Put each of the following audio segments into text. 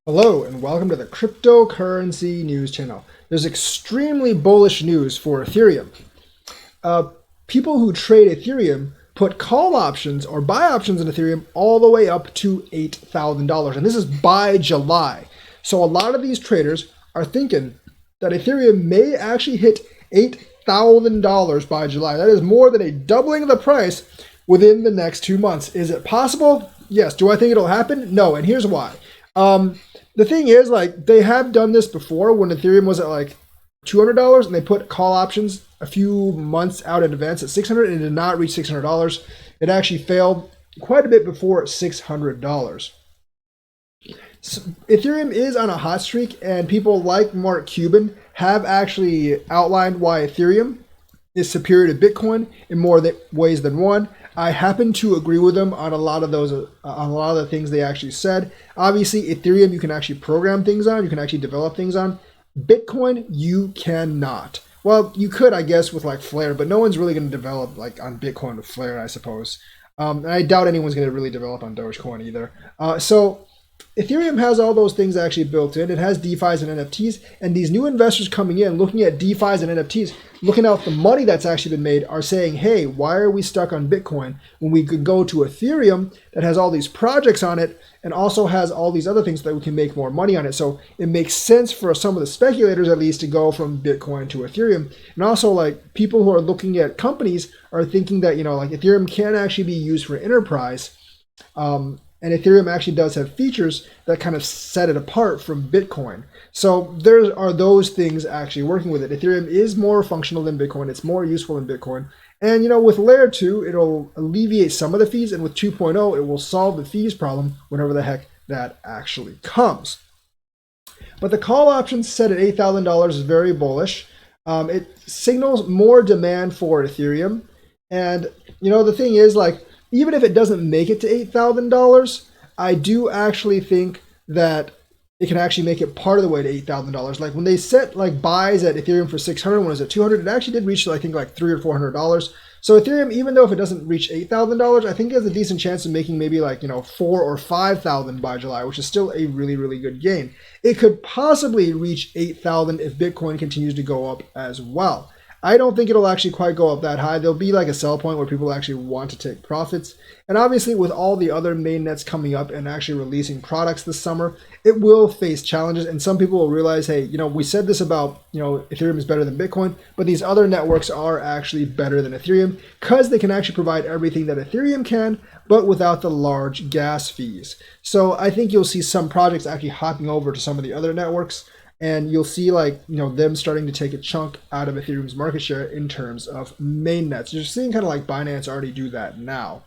Hello and welcome to the cryptocurrency news channel. There's extremely bullish news for Ethereum. Uh, People who trade Ethereum put call options or buy options in Ethereum all the way up to $8,000, and this is by July. So a lot of these traders are thinking that Ethereum may actually hit $8,000 by July. That is more than a doubling of the price within the next 2 months. Is it possible? Yes. Do I think it'll happen? No, and here's why. The thing is, like, they have done this before when Ethereum was at like $200 and they put call options a few months out in advance at $600 and it did not reach $600. It actually failed quite a bit before $600. So Ethereum is on a hot streak, and people like Mark Cuban have actually outlined why Ethereum is superior to Bitcoin in more ways than one. I happen to agree with them on a lot of those, on a lot of the things they actually said. Obviously, Ethereum you can actually program things on, you can actually develop things on. Bitcoin you cannot. Well, you could, I guess, with like Flare, but no one's really going to develop like on Bitcoin with Flare, I suppose. And I doubt anyone's going to really develop on Dogecoin either. So Ethereum has all those things actually built in. It has DeFi's and NFTs, and these new investors coming in, looking at DeFi's and NFTs, looking at the money that's actually been made, are saying, hey, why are we stuck on Bitcoin when we could go to Ethereum that has all these projects on it and also has all these other things that we can make more money on it? So it makes sense for some of the speculators, at least, to go from Bitcoin to Ethereum. And also, like, people who are looking at companies are thinking that, like Ethereum can actually be used for enterprise. And Ethereum actually does have features that kind of set it apart from Bitcoin. So there are those things actually working with it. Ethereum is more functional than Bitcoin. It's more useful than Bitcoin. And with Layer 2, it'll alleviate some of the fees. And with 2.0, it will solve the fees problem whenever the heck that actually comes. But the call option set at $8,000 is very bullish. It signals more demand for Ethereum. And, the thing is, like, even if it doesn't make it to $8,000, I do actually think that it can actually make it part of the way to $8,000. Like when they set like buys at Ethereum for 600, when it was at 200, it actually did reach, I think, like $300 or $400. So Ethereum, even though if it doesn't reach $8,000, I think it has a decent chance of making maybe like, 4 or 5,000 by July, which is still a really, really good gain. It could possibly reach 8,000 if Bitcoin continues to go up as well. I don't think it'll actually quite go up that high. There'll be like a sell point where people actually want to take profits. And obviously with all the other mainnets coming up and actually releasing products this summer, it will face challenges. And some people will realize, hey, we said this about, Ethereum is better than Bitcoin, but these other networks are actually better than Ethereum because they can actually provide everything that Ethereum can, but without the large gas fees. So I think you'll see some projects actually hopping over to some of the other networks. And you'll see them starting to take a chunk out of Ethereum's market share in terms of mainnets. You're seeing kind of like Binance already do that now.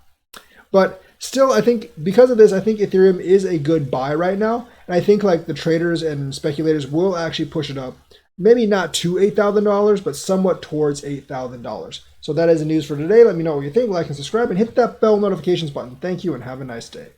But still, I think because of this, I think Ethereum is a good buy right now. And I think like the traders and speculators will actually push it up. Maybe not to $8,000, but somewhat towards $8,000. So that is the news for today. Let me know what you think. Like and subscribe and hit that bell notifications button. Thank you and have a nice day.